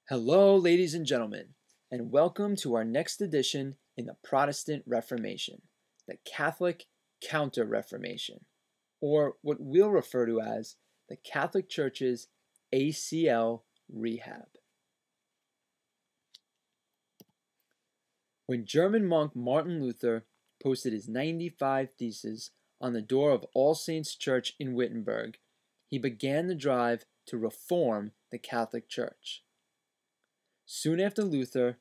Hello, ladies and gentlemen, and welcome to our next edition in the Protestant Reformation, the Catholic Counter-Reformation, or what we'll refer to as the Catholic Church's ACL Rehab. When German monk Martin Luther posted his 95 Theses on the door of All Saints Church in Wittenberg, he began the drive to reform the Catholic Church. Soon after Luther,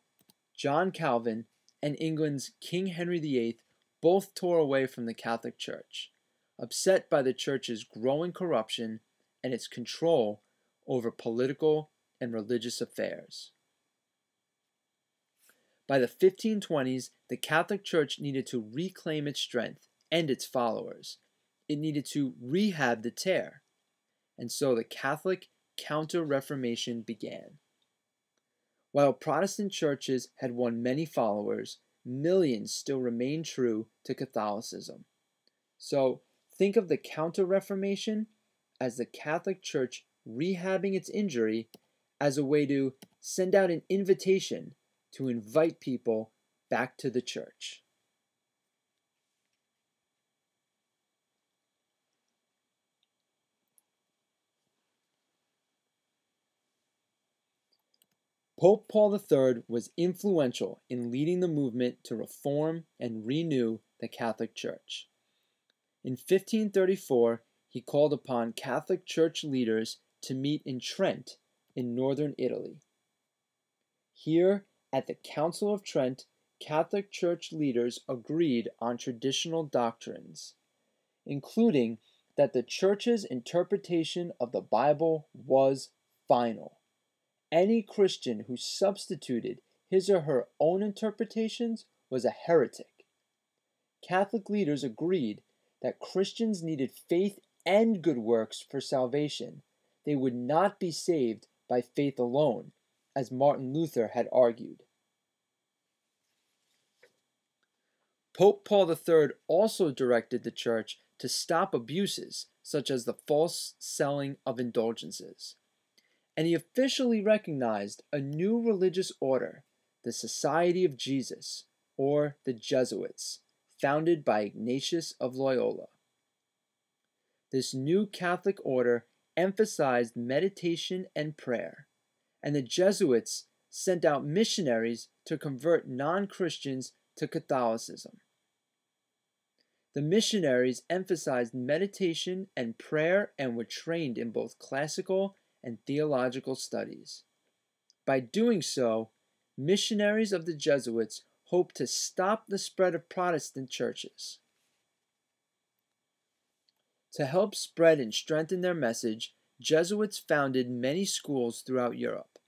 John Calvin and England's King Henry VIII both tore away from the Catholic Church, upset by the Church's growing corruption and its control over political and religious affairs. By the 1520s, the Catholic Church needed to reclaim its strength and its followers. It needed to rehab the tear, and so the Catholic Counter-Reformation began. While Protestant churches had won many followers, millions still remained true to Catholicism. So think of the Counter-Reformation as the Catholic Church rehabbing its injury as a way to send out an invitation to invite people back to the church. Pope Paul III was influential in leading the movement to reform and renew the Catholic Church. In 1534, he called upon Catholic Church leaders to meet in Trent, in northern Italy. Here, at the Council of Trent, Catholic Church leaders agreed on traditional doctrines, including that the Church's interpretation of the Bible was final. Any Christian who substituted his or her own interpretations was a heretic. Catholic leaders agreed that Christians needed faith and good works for salvation. They would not be saved by faith alone, as Martin Luther had argued. Pope Paul III also directed the Church to stop abuses, such as the false selling of indulgences. And he officially recognized a new religious order, the Society of Jesus, or the Jesuits, founded by Ignatius of Loyola. This new Catholic order emphasized meditation and prayer, and the Jesuits sent out missionaries to convert non-Christians to Catholicism. The missionaries emphasized meditation and prayer and were trained in both classical and theological studies. By doing so, missionaries of the Jesuits hoped to stop the spread of Protestant churches. To help spread and strengthen their message, Jesuits founded many schools throughout Europe.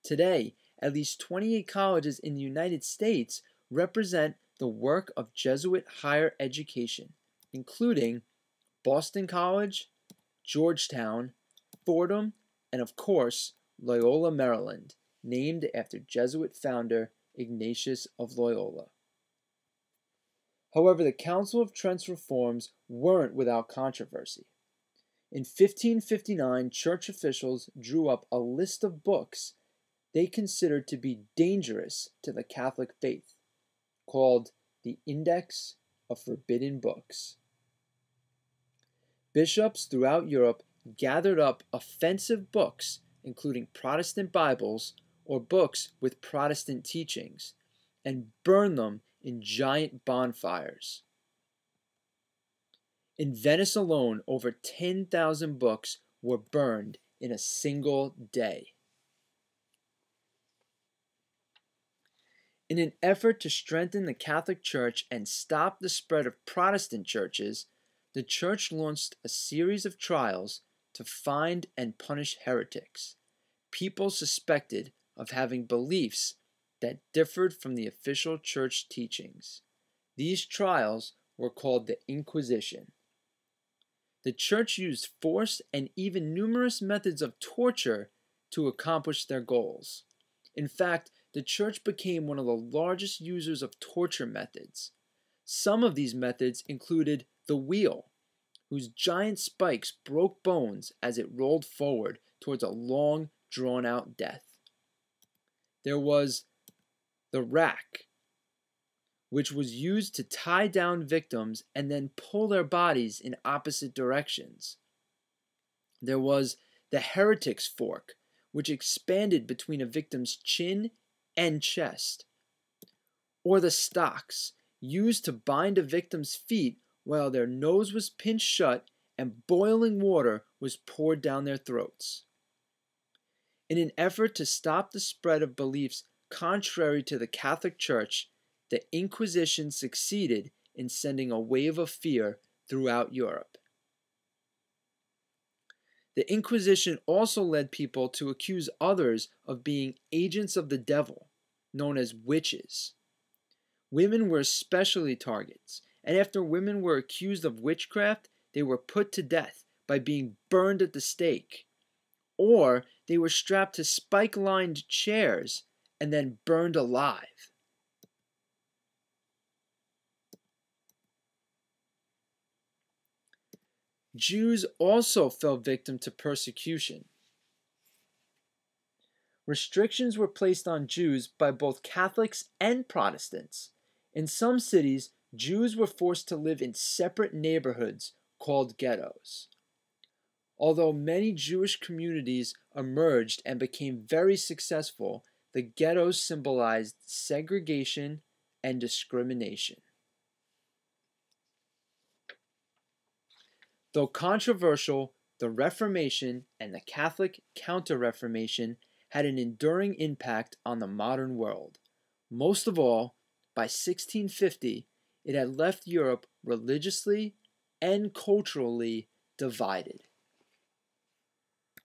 Today, at least 28 colleges in the United States represent the work of Jesuit higher education, including Boston College, Georgetown, Fordham, and of course, Loyola, Maryland, named after Jesuit founder Ignatius of Loyola. However, the Council of Trent's reforms weren't without controversy. In 1559, church officials drew up a list of books they considered to be dangerous to the Catholic faith, called the Index of Forbidden Books. Bishops throughout Europe gathered up offensive books, including Protestant Bibles or books with Protestant teachings, and burned them in giant bonfires. In Venice alone, over 10,000 books were burned in a single day. In an effort to strengthen the Catholic Church and stop the spread of Protestant churches, the Church launched a series of trials to find and punish heretics, people suspected of having beliefs that differed from the official church teachings. These trials were called the Inquisition. The Church used force and even numerous methods of torture to accomplish their goals. In fact, the Church became one of the largest users of torture methods. Some of these methods included the wheel, whose giant spikes broke bones as it rolled forward towards a long, drawn-out death. There was the rack, which was used to tie down victims and then pull their bodies in opposite directions. There was the heretic's fork, which expanded between a victim's chin and chest. Or the stocks, used to bind a victim's feet while their nose was pinched shut and boiling water was poured down their throats. In an effort to stop the spread of beliefs contrary to the Catholic Church, the Inquisition succeeded in sending a wave of fear throughout Europe. The Inquisition also led people to accuse others of being agents of the devil, known as witches. Women were especially targets, and after women were accused of witchcraft, they were put to death by being burned at the stake, or they were strapped to spike-lined chairs and then burned alive. Jews also fell victim to persecution. Restrictions were placed on Jews by both Catholics and Protestants. In some cities, Jews were forced to live in separate neighborhoods called ghettos. Although many Jewish communities emerged and became very successful, the ghettos symbolized segregation and discrimination. Though controversial, the Reformation and the Catholic Counter-Reformation had an enduring impact on the modern world. Most of all, by 1650, it had left Europe religiously and culturally divided.